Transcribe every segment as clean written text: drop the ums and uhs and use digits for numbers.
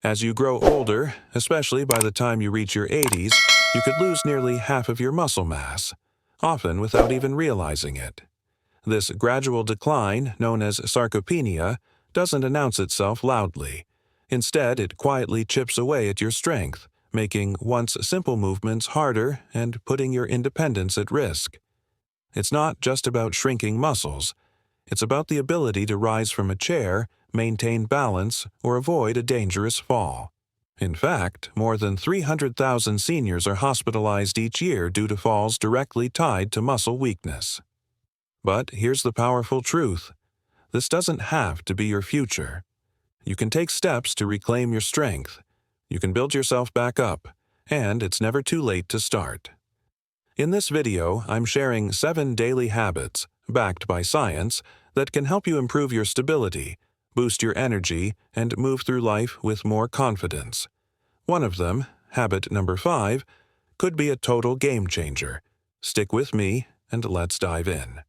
As you grow older, especially by the time you reach your 80s, you could lose nearly half of your muscle mass, often without even realizing it. This gradual decline, known as sarcopenia, doesn't announce itself loudly. Instead, it quietly chips away at your strength, making once simple movements harder and putting your independence at risk. It's not just about shrinking muscles. It's about the ability to rise from a chair, maintain balance, or avoid a dangerous fall. In fact, more than 300,000 seniors are hospitalized each year due to falls directly tied to muscle weakness. But here's the powerful truth. This doesn't have to be your future. You can take steps to reclaim your strength. You can build yourself back up, and it's never too late to start. In this video, I'm sharing 7 daily habits, backed by science, that can help you improve your stability, boost your energy, and move through life with more confidence. One of them, habit number 5, could be a total game changer. Stick with me, and let's dive in.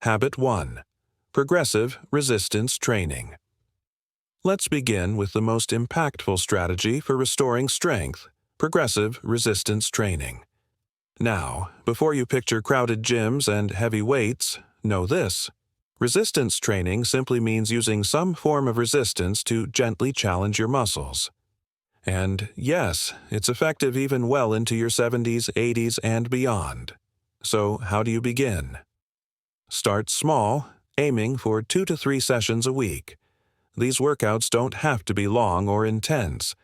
Habit 1. Progressive resistance training. Let's begin with the most impactful strategy for restoring strength, progressive resistance training. Now, before you picture crowded gyms and heavy weights, know this. Resistance training simply means using some form of resistance to gently challenge your muscles. And yes, it's effective even well into your 70s, 80s, and beyond. So, how do you begin? Start small, aiming for 2 to 3 sessions a week. These workouts don't have to be long or intense.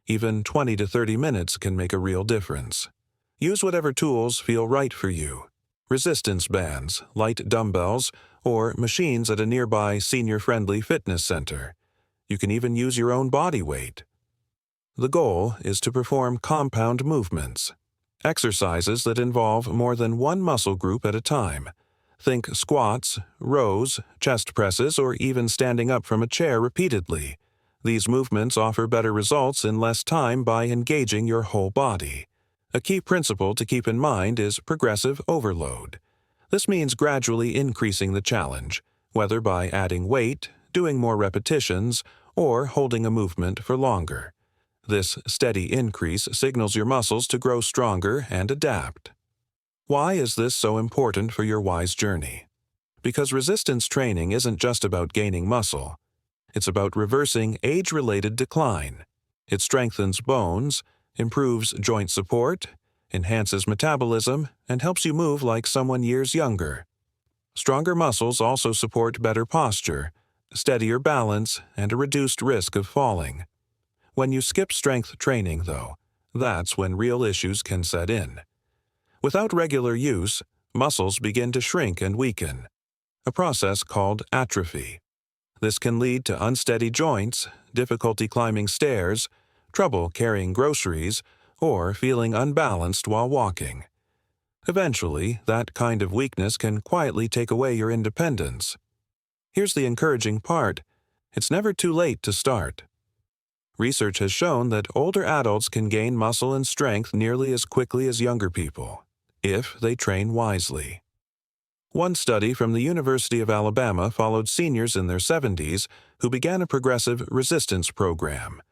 Even 20 to 30 minutes can make a real difference. Use whatever tools feel right for you. Resistance bands, light dumbbells, or machines at a nearby senior-friendly fitness center. You can even use your own body weight. The goal is to perform compound movements, exercises that involve more than one muscle group at a time. Think squats, rows, chest presses, or even standing up from a chair repeatedly. These movements offer better results in less time by engaging your whole body. A key principle to keep in mind is progressive overload. This means gradually increasing the challenge, whether by adding weight, doing more repetitions, or holding a movement for longer. This steady increase signals your muscles to grow stronger and adapt. Why is this so important for your wise journey? Because resistance training isn't just about gaining muscle. It's about reversing age-related decline. It strengthens bones, improves joint support, enhances metabolism, and helps you move like someone years younger. Stronger muscles also support better posture, steadier balance, and a reduced risk of falling. When you skip strength training, though, that's when real issues can set in. Without regular use, muscles begin to shrink and weaken, a process called atrophy. This can lead to unsteady joints, difficulty climbing stairs, trouble carrying groceries, or feeling unbalanced while walking. Eventually, that kind of weakness can quietly take away your independence. Here's the encouraging part. It's never too late to start. Research has shown that older adults can gain muscle and strength nearly as quickly as younger people, if they train wisely. One study from the University of Alabama followed seniors in their 70s who began a progressive resistance program.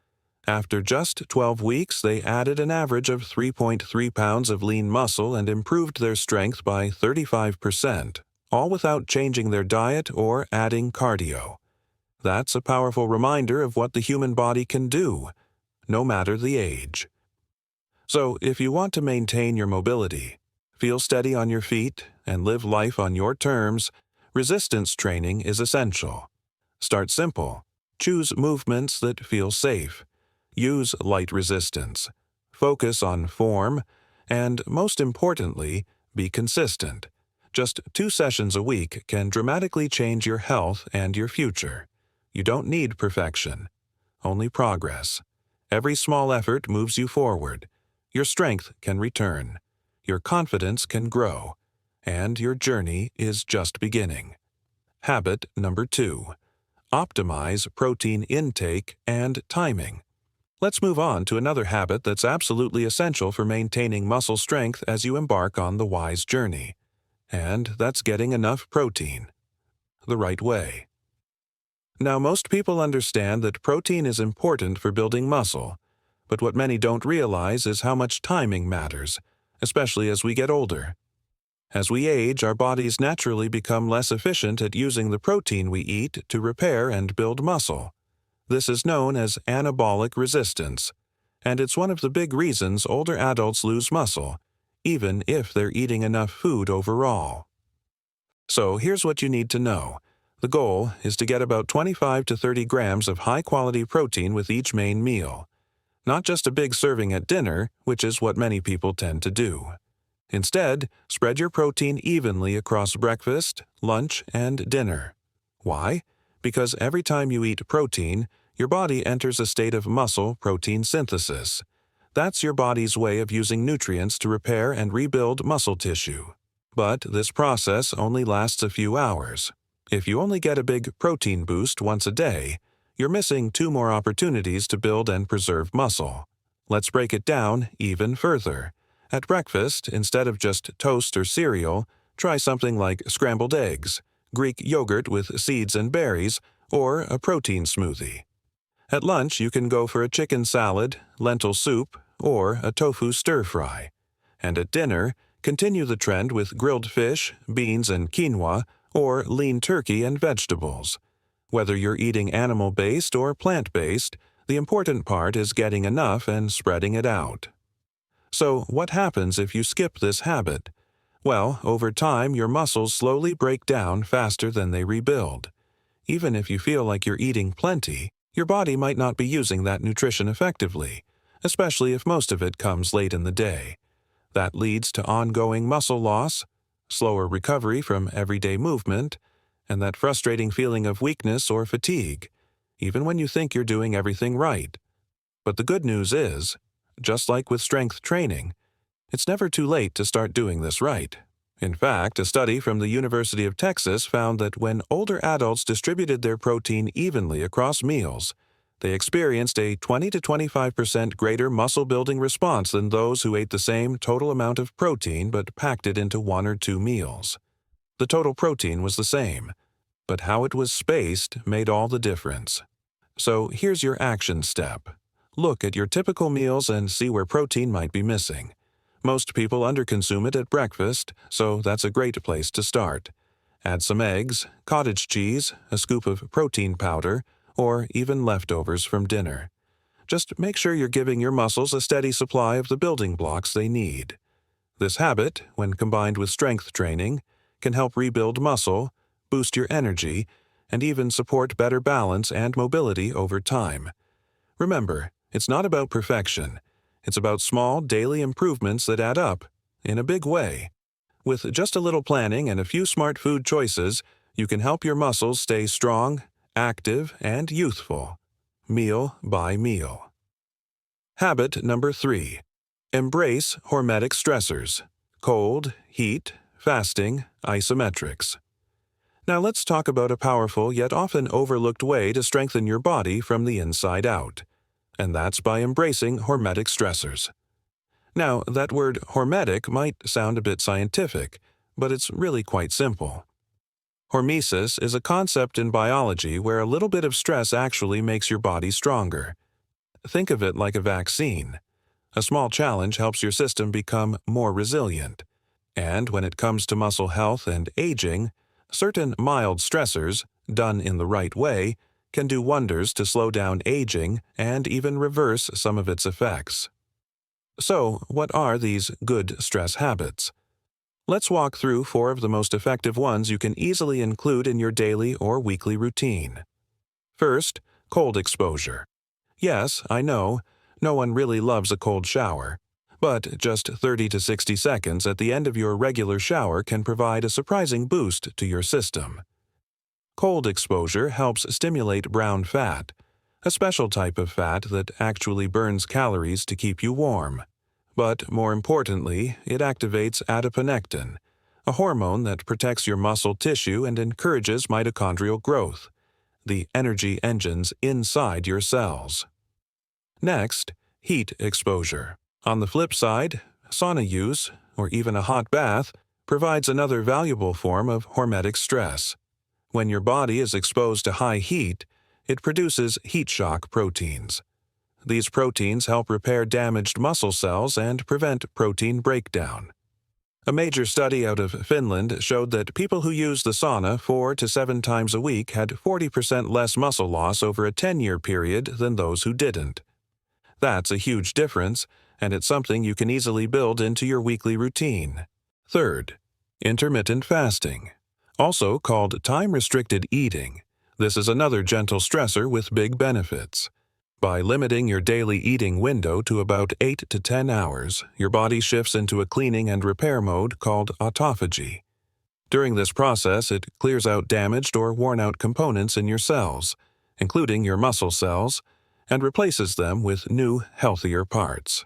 After just 12 weeks, they added an average of 3.3 pounds of lean muscle and improved their strength by 35%, all without changing their diet or adding cardio. That's a powerful reminder of what the human body can do, no matter the age. So, if you want to maintain your mobility, feel steady on your feet, and live life on your terms, resistance training is essential. Start simple. Choose movements that feel safe. Use light resistance. Focus on form, and most importantly, be consistent. Just 2 sessions a week can dramatically change your health and your future. You don't need perfection, only progress. Every small effort moves you forward. Your strength can return. Your confidence can grow, and your journey is just beginning. Habit number 2. Optimize protein intake and timing. Let's move on to another habit that's absolutely essential for maintaining muscle strength as you embark on the wise journey. And that's getting enough protein. The right way. Now, most people understand that protein is important for building muscle, but what many don't realize is how much timing matters, especially as we get older. As we age, our bodies naturally become less efficient at using the protein we eat to repair and build muscle. This is known as anabolic resistance, and it's one of the big reasons older adults lose muscle, even if they're eating enough food overall. So here's what you need to know. The goal is to get about 25 to 30 grams of high-quality protein with each main meal, not just a big serving at dinner, which is what many people tend to do. Instead, spread your protein evenly across breakfast, lunch, and dinner. Why? Because every time you eat protein, your body enters a state of muscle protein synthesis. That's your body's way of using nutrients to repair and rebuild muscle tissue. But this process only lasts a few hours. If you only get a big protein boost once a day, you're missing 2 more opportunities to build and preserve muscle. Let's break it down even further. At breakfast, instead of just toast or cereal, try something like scrambled eggs, Greek yogurt with seeds and berries, or a protein smoothie. At lunch, you can go for a chicken salad, lentil soup, or a tofu stir-fry. And at dinner, continue the trend with grilled fish, beans and quinoa, or lean turkey and vegetables. Whether you're eating animal-based or plant-based, the important part is getting enough and spreading it out. So, what happens if you skip this habit? Well, over time, your muscles slowly break down faster than they rebuild. Even if you feel like you're eating plenty, your body might not be using that nutrition effectively, especially if most of it comes late in the day. That leads to ongoing muscle loss, slower recovery from everyday movement, and that frustrating feeling of weakness or fatigue, even when you think you're doing everything right. But the good news is, just like with strength training, it's never too late to start doing this right. In fact, a study from the University of Texas found that when older adults distributed their protein evenly across meals, they experienced a 20 to 25% greater muscle-building response than those who ate the same total amount of protein but packed it into 1 or 2 meals. The total protein was the same, but how it was spaced made all the difference. So here's your action step. Look at your typical meals and see where protein might be missing. Most people underconsume it at breakfast, so that's a great place to start. Add some eggs, cottage cheese, a scoop of protein powder, or even leftovers from dinner. Just make sure you're giving your muscles a steady supply of the building blocks they need. This habit, when combined with strength training, can help rebuild muscle, boost your energy, and even support better balance and mobility over time. Remember, it's not about perfection. It's about small, daily improvements that add up, in a big way. With just a little planning and a few smart food choices, you can help your muscles stay strong, active, and youthful, meal by meal. Habit number 3. Embrace hormetic stressors: cold, heat, fasting, isometrics. Now let's talk about a powerful yet often overlooked way to strengthen your body from the inside out. And that's by embracing hormetic stressors. Now, that word hormetic might sound a bit scientific, but it's really quite simple. Hormesis is a concept in biology where a little bit of stress actually makes your body stronger. Think of it like a vaccine. A small challenge helps your system become more resilient. And when it comes to muscle health and aging, certain mild stressors, done in the right way, can do wonders to slow down aging and even reverse some of its effects. So, what are these good stress habits? Let's walk through 4 of the most effective ones you can easily include in your daily or weekly routine. First, cold exposure. Yes, I know, no one really loves a cold shower, but just 30 to 60 seconds at the end of your regular shower can provide a surprising boost to your system. Cold exposure helps stimulate brown fat, a special type of fat that actually burns calories to keep you warm. But more importantly, it activates adiponectin, a hormone that protects your muscle tissue and encourages mitochondrial growth, the energy engines inside your cells. Next, heat exposure. On the flip side, sauna use, or even a hot bath, provides another valuable form of hormetic stress. when your body is exposed to high heat, it produces heat shock proteins. These proteins help repair damaged muscle cells and prevent protein breakdown. A major study out of Finland showed that people who used the sauna 4 to 7 times a week had 40% less muscle loss over a 10-year period than those who didn't. That's a huge difference, and it's something you can easily build into your weekly routine. Third, intermittent fasting, also called time-restricted eating. This is another gentle stressor with big benefits. By limiting your daily eating window to about 8 to 10 hours, your body shifts into a cleaning and repair mode called autophagy. During this process, it clears out damaged or worn-out components in your cells, including your muscle cells, and replaces them with new, healthier parts.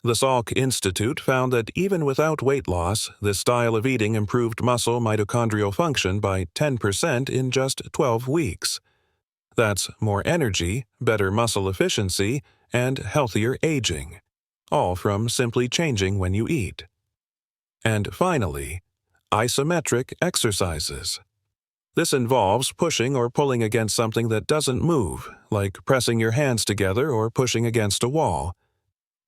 The Salk Institute found that even without weight loss, this style of eating improved muscle mitochondrial function by 10% in just 12 weeks. That's more energy, better muscle efficiency, and healthier aging, all from simply changing when you eat. And finally, isometric exercises. This involves pushing or pulling against something that doesn't move, like pressing your hands together or pushing against a wall.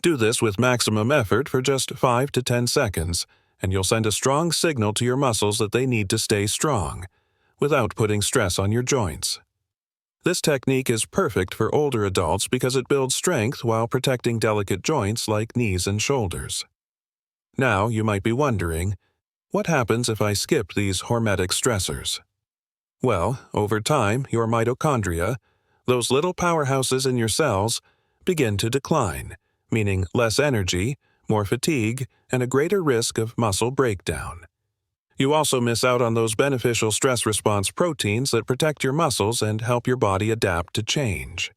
Do this with maximum effort for just 5 to 10 seconds, and you'll send a strong signal to your muscles that they need to stay strong, without putting stress on your joints. This technique is perfect for older adults because it builds strength while protecting delicate joints like knees and shoulders. Now, you might be wondering, what happens if I skip these hormetic stressors? Well, over time, your mitochondria, those little powerhouses in your cells, begin to decline, meaning less energy, more fatigue, and a greater risk of muscle breakdown. You also miss out on those beneficial stress response proteins that protect your muscles and help your body adapt to change.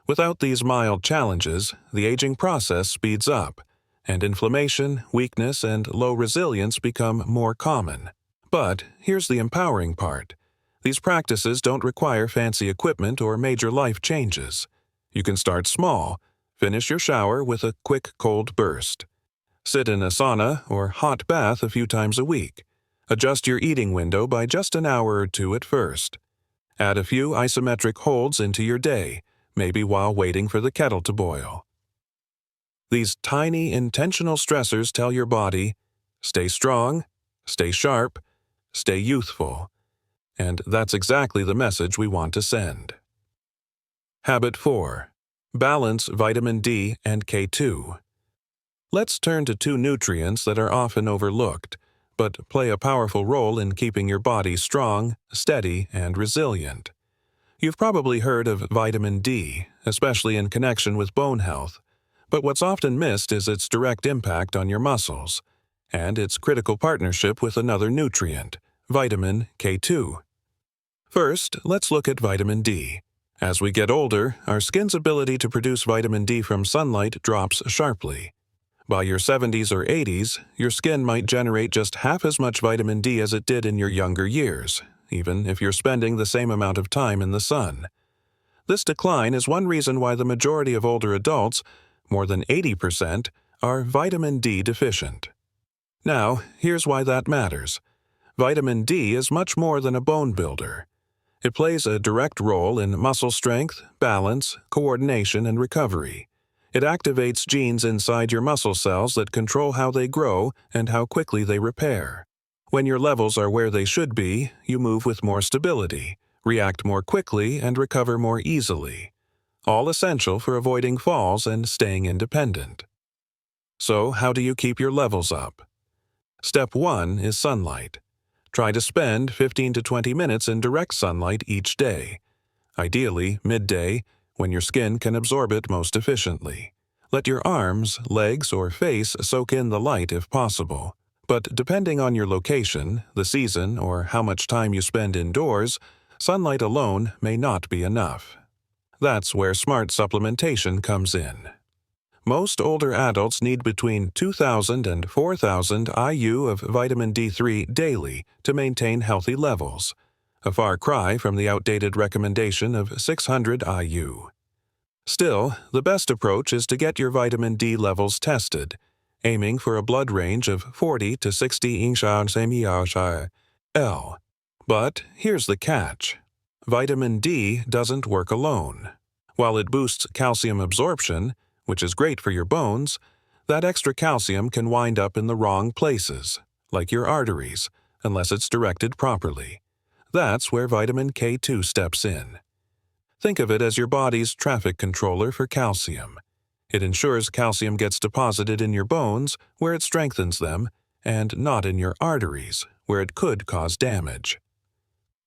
Without these mild challenges, the aging process speeds up, and inflammation, weakness, and low resilience become more common. But here's the empowering part. These practices don't require fancy equipment or major life changes. You can start small. Finish your shower with a quick cold burst. Sit in a sauna or hot bath a few times a week. Adjust your eating window by just an hour or two at first. Add a few isometric holds into your day, maybe while waiting for the kettle to boil. These tiny, intentional stressors tell your body, stay strong, stay sharp, stay youthful. And that's exactly the message we want to send. Habit 4. Balance vitamin D and K2. Let's turn to two nutrients that are often overlooked, but play a powerful role in keeping your body strong, steady, and resilient. You've probably heard of vitamin D, especially in connection with bone health, but what's often missed is its direct impact on your muscles, and its critical partnership with another nutrient, vitamin K2. First, let's look at vitamin D. As we get older, our skin's ability to produce vitamin D from sunlight drops sharply. By your 70s or 80s, your skin might generate just half as much vitamin D as it did in your younger years, even if you're spending the same amount of time in the sun. This decline is one reason why the majority of older adults, more than 80%, are vitamin D deficient. Now, here's why that matters. Vitamin D is much more than a bone builder. It plays a direct role in muscle strength, balance, coordination, and recovery. It activates genes inside your muscle cells that control how they grow and how quickly they repair. When your levels are where they should be, you move with more stability, react more quickly, and recover more easily. All essential for avoiding falls and staying independent. So, how do you keep your levels up? Step 1 is sunlight. Try to spend 15 to 20 minutes in direct sunlight each day. Ideally, midday, when your skin can absorb it most efficiently. Let your arms, legs, or face soak in the light if possible. But depending on your location, the season, or how much time you spend indoors, sunlight alone may not be enough. That's where smart supplementation comes in. Most older adults need between 2,000 and 4,000 IU of vitamin D3 daily to maintain healthy levels, a far cry from the outdated recommendation of 600 IU. Still, the best approach is to get your vitamin D levels tested, aiming for a blood range of 40 to 60 L. But here's the catch. Vitamin D doesn't work alone. While it boosts calcium absorption, which is great for your bones, that extra calcium can wind up in the wrong places, like your arteries, unless it's directed properly. That's where vitamin K2 steps in. Think of it as your body's traffic controller for calcium. It ensures calcium gets deposited in your bones, where it strengthens them, and not in your arteries, where it could cause damage.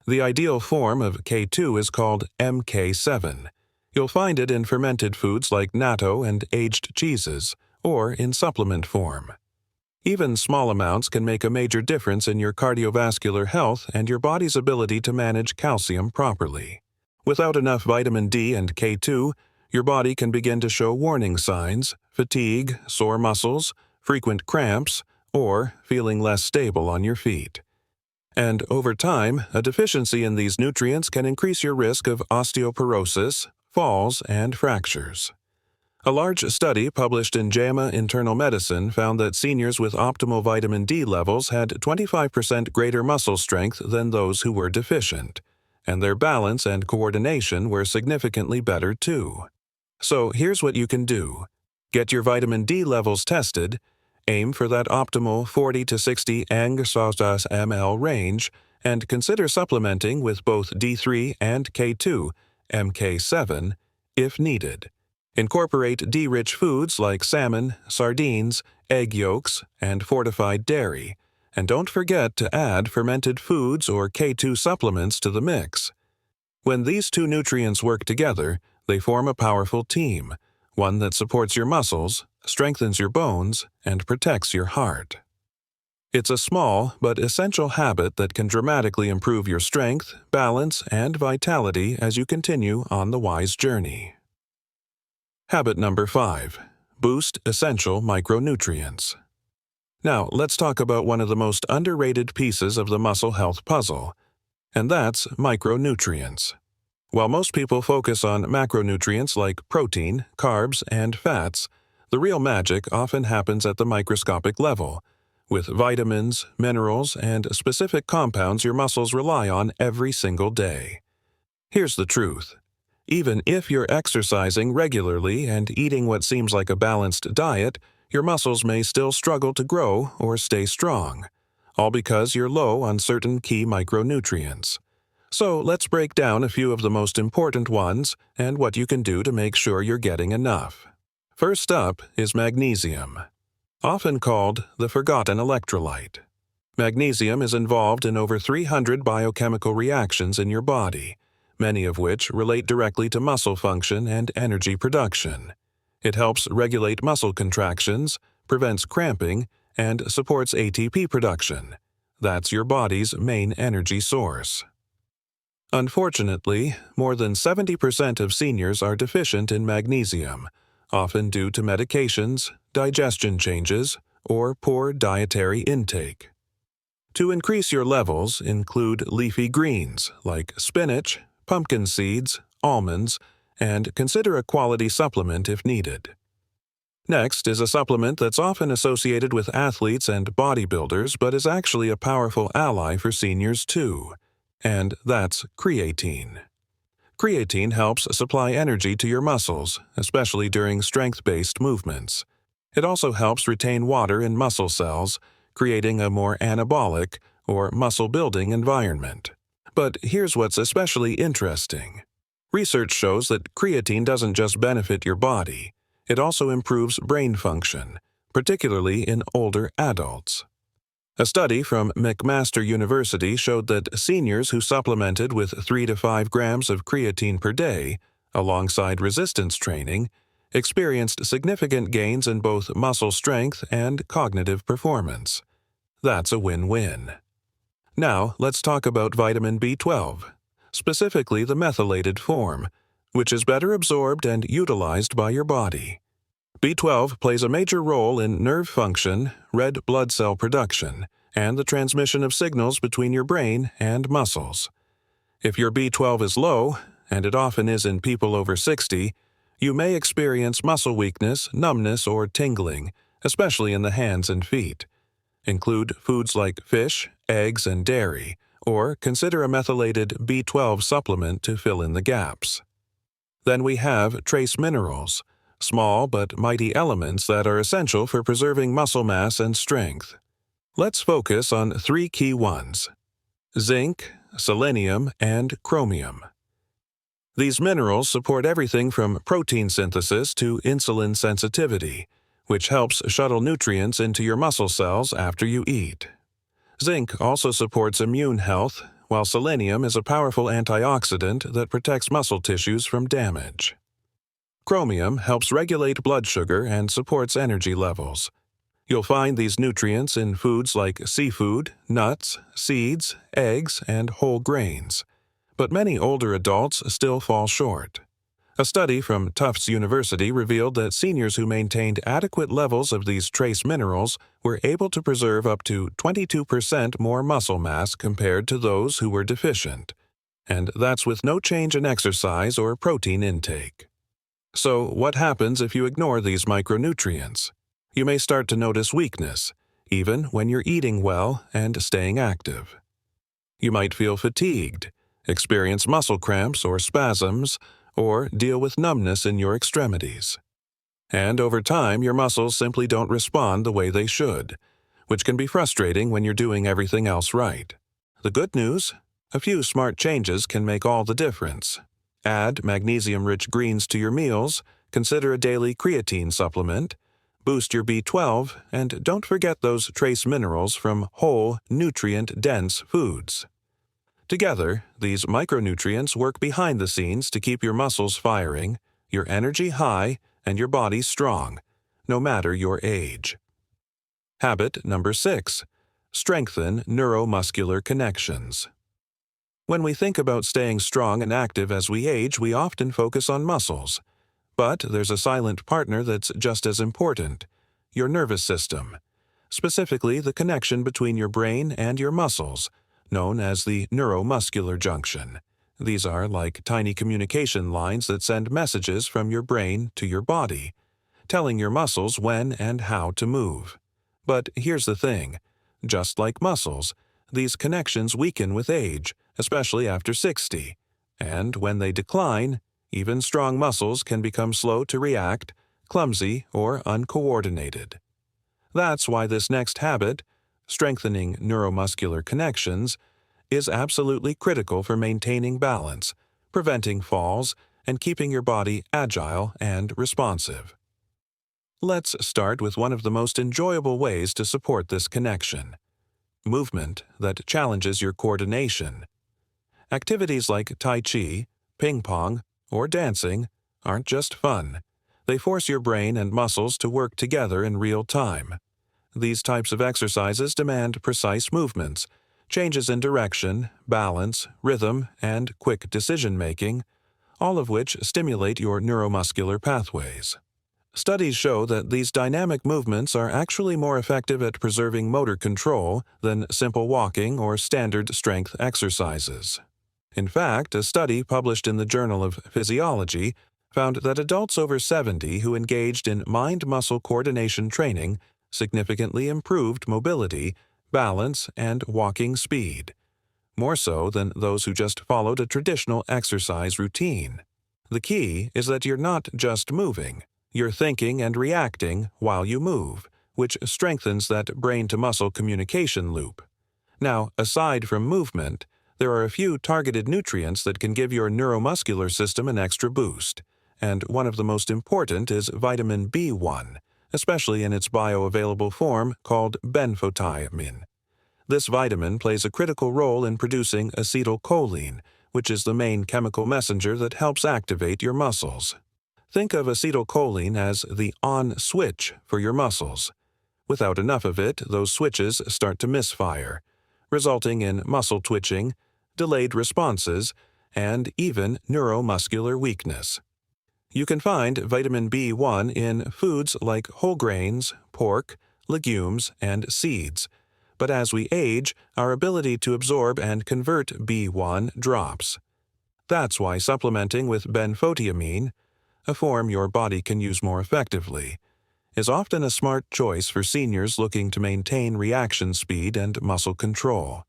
The ideal form of K2 is called MK7. You'll find it in fermented foods like natto and aged cheeses, or in supplement form. Even small amounts can make a major difference in your cardiovascular health and your body's ability to manage calcium properly. Without enough vitamin D and K2, your body can begin to show warning signs, fatigue, sore muscles, frequent cramps, or feeling less stable on your feet. And over time, a deficiency in these nutrients can increase your risk of osteoporosis, falls, and fractures. A large study published in JAMA Internal Medicine found that seniors with optimal vitamin D levels had 25% greater muscle strength than those who were deficient, and their balance and coordination were significantly better too. So here's what you can do. Get your vitamin D levels tested, aim for that optimal 40 to 60 mg/ml range, and consider supplementing with both D3 and K2, MK7, if needed. Incorporate D-rich foods like salmon, sardines, egg yolks, and fortified dairy, and don't forget to add fermented foods or K2 supplements to the mix. When these two nutrients work together, they form a powerful team, one that supports your muscles, strengthens your bones, and protects your heart. It's a small but essential habit that can dramatically improve your strength, balance, and vitality as you continue on the wise journey. Habit number 5. Boost essential micronutrients. Now, let's talk about one of the most underrated pieces of the muscle health puzzle, and that's micronutrients. While most people focus on macronutrients like protein, carbs, and fats, the real magic often happens at the microscopic level, with vitamins, minerals, and specific compounds your muscles rely on every single day. Here's the truth. Even if you're exercising regularly and eating what seems like a balanced diet, your muscles may still struggle to grow or stay strong, all because you're low on certain key micronutrients. So let's break down a few of the most important ones and what you can do to make sure you're getting enough. First up is magnesium, often called the forgotten electrolyte. Magnesium is involved in over 300 biochemical reactions in your body, many of which relate directly to muscle function and energy production. It helps regulate muscle contractions, prevents cramping, and supports ATP production. That's your body's main energy source. Unfortunately, more than 70% of seniors are deficient in magnesium, often due to medications, digestion changes, or poor dietary intake. To increase your levels, include leafy greens like spinach, pumpkin seeds, almonds, and consider a quality supplement if needed. Next is a supplement that's often associated with athletes and bodybuilders but is actually a powerful ally for seniors too, and that's creatine. Creatine helps supply energy to your muscles, especially during strength-based movements. It also helps retain water in muscle cells, creating a more anabolic or muscle-building environment. But here's what's especially interesting. Research shows that creatine doesn't just benefit your body, it also improves brain function, particularly in older adults. A study from McMaster University showed that seniors who supplemented with 3 to 5 grams of creatine per day, alongside resistance training, experienced significant gains in both muscle strength and cognitive performance. That's a win-win. Now, let's talk about vitamin B12, specifically the methylated form, which is better absorbed and utilized by your body. B12 plays a major role in nerve function, red blood cell production, and the transmission of signals between your brain and muscles. If your B12 is low, and it often is in people over 60, you may experience muscle weakness, numbness, or tingling, especially in the hands and feet. Include foods like fish, eggs, and dairy, or consider a methylated B12 supplement to fill in the gaps. Then we have trace minerals, small but mighty elements that are essential for preserving muscle mass and strength. Let's focus on three key ones: zinc, selenium, and chromium. These minerals support everything from protein synthesis to insulin sensitivity, which helps shuttle nutrients into your muscle cells after you eat. Zinc also supports immune health, while selenium is a powerful antioxidant that protects muscle tissues from damage. Chromium helps regulate blood sugar and supports energy levels. You'll find these nutrients in foods like seafood, nuts, seeds, eggs, and whole grains. But many older adults still fall short. A study from Tufts University revealed that seniors who maintained adequate levels of these trace minerals were able to preserve up to 22% more muscle mass compared to those who were deficient. And that's with no change in exercise or protein intake. So, what happens if you ignore these micronutrients? You may start to notice weakness, even when you're eating well and staying active. You might feel fatigued, experience muscle cramps or spasms, or deal with numbness in your extremities. And over time, your muscles simply don't respond the way they should, which can be frustrating when you're doing everything else right. The good news? A few smart changes can make all the difference. Add magnesium-rich greens to your meals, consider a daily creatine supplement, boost your B12, and don't forget those trace minerals from whole, nutrient-dense foods. Together, these micronutrients work behind the scenes to keep your muscles firing, your energy high, and your body strong, no matter your age. Habit number 6. Strengthen neuromuscular connections. When we think about staying strong and active as we age, we often focus on muscles. But there's a silent partner that's just as important: your nervous system. Specifically, the connection between your brain and your muscles, known as the neuromuscular junction. These are like tiny communication lines that send messages from your brain to your body, telling your muscles when and how to move. But here's the thing: just like muscles, these connections weaken with age, especially after 60. And when they decline, even strong muscles can become slow to react, clumsy, or uncoordinated. That's why this next habit, strengthening neuromuscular connections, is absolutely critical for maintaining balance, preventing falls, and keeping your body agile and responsive. Let's start with one of the most enjoyable ways to support this connection: movement that challenges your coordination. Activities like Tai Chi, ping pong, or dancing aren't just fun. They force your brain and muscles to work together in real time. These types of exercises demand precise movements, changes in direction, balance, rhythm, and quick decision-making, all of which stimulate your neuromuscular pathways. Studies show that these dynamic movements are actually more effective at preserving motor control than simple walking or standard strength exercises. In fact, a study published in the Journal of Physiology found that adults over 70 who engaged in mind-muscle coordination training significantly improved mobility, balance, and walking speed, more so than those who just followed a traditional exercise routine. The key is that you're not just moving, you're thinking and reacting while you move, which strengthens that brain-to-muscle communication loop. Now, aside from movement, there are a few targeted nutrients that can give your neuromuscular system an extra boost, and one of the most important is vitamin B1, especially in its bioavailable form called benfotiamine. This vitamin plays a critical role in producing acetylcholine, which is the main chemical messenger that helps activate your muscles. Think of acetylcholine as the on switch for your muscles. Without enough of it, those switches start to misfire, resulting in muscle twitching, delayed responses, and even neuromuscular weakness. You can find vitamin B1 in foods like whole grains, pork, legumes, and seeds. But as we age, our ability to absorb and convert B1 drops. That's why supplementing with benfotiamine, a form your body can use more effectively, is often a smart choice for seniors looking to maintain reaction speed and muscle control.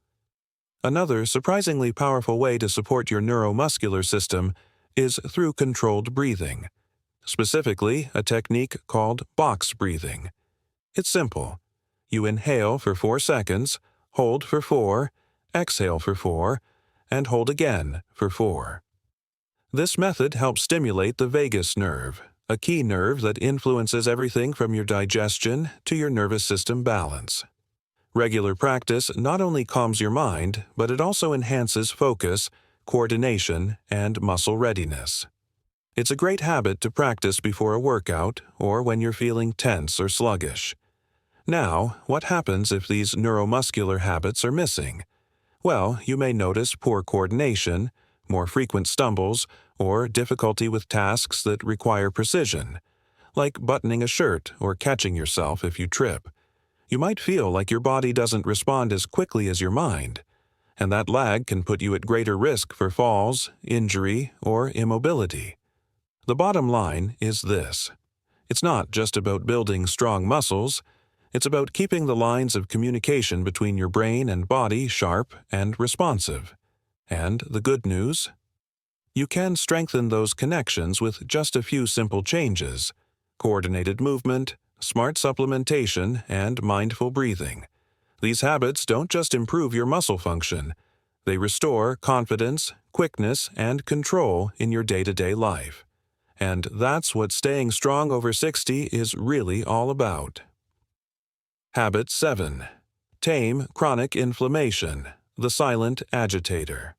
Another surprisingly powerful way to support your neuromuscular system is through controlled breathing, specifically a technique called box breathing. It's simple. You inhale for 4 seconds, hold for 4, exhale for 4, and hold again for 4. This method helps stimulate the vagus nerve, a key nerve that influences everything from your digestion to your nervous system balance. Regular practice not only calms your mind, but it also enhances focus, coordination, and muscle readiness. It's a great habit to practice before a workout or when you're feeling tense or sluggish. Now, what happens if these neuromuscular habits are missing? Well, you may notice poor coordination, more frequent stumbles, or difficulty with tasks that require precision, like buttoning a shirt or catching yourself if you trip. You might feel like your body doesn't respond as quickly as your mind, and that lag can put you at greater risk for falls, injury, or immobility. The bottom line is this: it's not just about building strong muscles, it's about keeping the lines of communication between your brain and body sharp and responsive. And the good news? You can strengthen those connections with just a few simple changes: coordinated movement, smart supplementation, and mindful breathing. These habits don't just improve your muscle function, they restore confidence, quickness, and control in your day-to-day life. And that's what staying strong over 60 is really all about. Habit 7. Tame chronic inflammation, the silent agitator.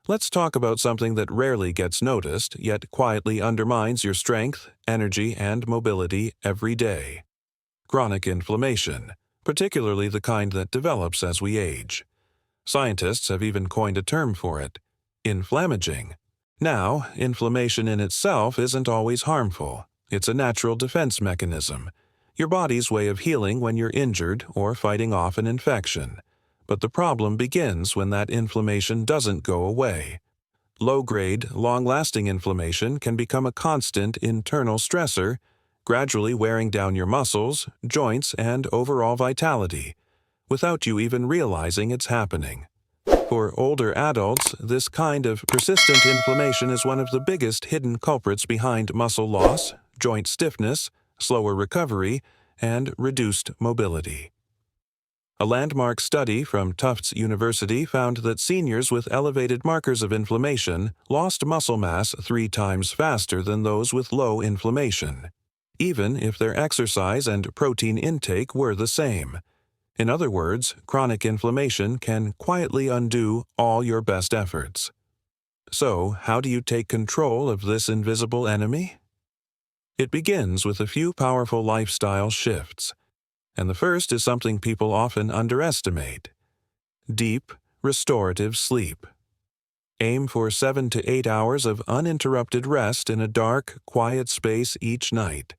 Let's talk about something that rarely gets noticed, yet quietly undermines your strength, energy, and mobility every day. Chronic inflammation, particularly the kind that develops as we age. Scientists have even coined a term for it: inflammaging. Now, inflammation in itself isn't always harmful. It's a natural defense mechanism, your body's way of healing when you're injured or fighting off an infection. But the problem begins when that inflammation doesn't go away. Low-grade, long-lasting inflammation can become a constant internal stressor, gradually wearing down your muscles, joints, and overall vitality, without you even realizing it's happening. For older adults, this kind of persistent inflammation is one of the biggest hidden culprits behind muscle loss, joint stiffness, slower recovery, and reduced mobility. A landmark study from Tufts University found that seniors with elevated markers of inflammation lost muscle mass 3 times faster than those with low inflammation, even if their exercise and protein intake were the same. In other words, chronic inflammation can quietly undo all your best efforts. So, how do you take control of this invisible enemy? It begins with a few powerful lifestyle shifts. And the first is something people often underestimate: deep, restorative sleep. Aim for 7 to 8 hours of uninterrupted rest in a dark, quiet space each night.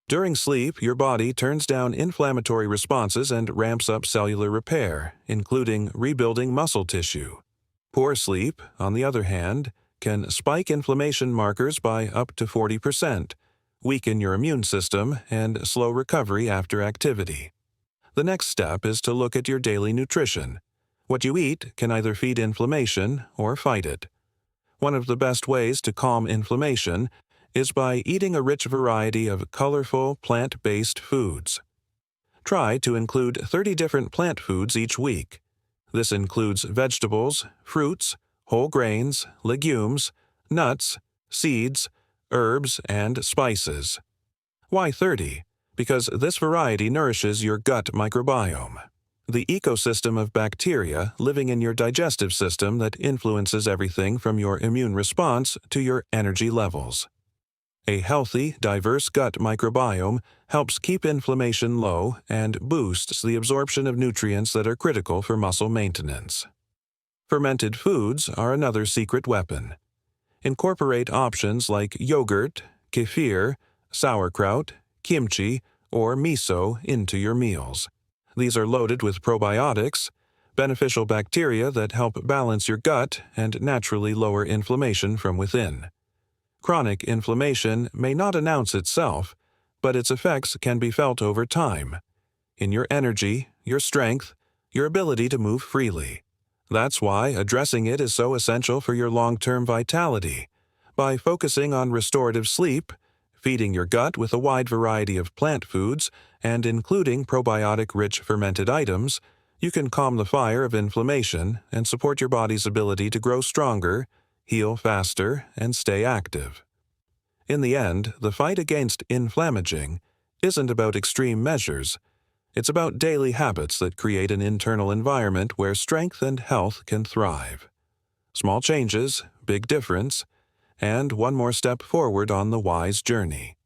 During sleep, your body turns down inflammatory responses and ramps up cellular repair, including rebuilding muscle tissue. Poor sleep, on the other hand, can spike inflammation markers by up to 40%, weaken your immune system, and slow recovery after activity. The next step is to look at your daily nutrition. What you eat can either feed inflammation or fight it. One of the best ways to calm inflammation is by eating a rich variety of colorful, plant-based foods. Try to include 30 different plant foods each week. This includes vegetables, fruits, whole grains, legumes, nuts, seeds, herbs, and spices. Why 30? Because this variety nourishes your gut microbiome, the ecosystem of bacteria living in your digestive system that influences everything from your immune response to your energy levels. A healthy, diverse gut microbiome helps keep inflammation low and boosts the absorption of nutrients that are critical for muscle maintenance. Fermented foods are another secret weapon. Incorporate options like yogurt, kefir, sauerkraut, kimchi, or miso into your meals. These are loaded with probiotics, beneficial bacteria that help balance your gut and naturally lower inflammation from within. Chronic inflammation may not announce itself, but its effects can be felt over time, in your energy, your strength, your ability to move freely. That's why addressing it is so essential for your long-term vitality. By focusing on restorative sleep, feeding your gut with a wide variety of plant foods, and including probiotic-rich fermented items, you can calm the fire of inflammation and support your body's ability to grow stronger, heal faster, and stay active. In the end, the fight against inflammaging isn't about extreme measures. It's about daily habits that create an internal environment where strength and health can thrive. Small changes, big difference, and one more step forward on the wise journey.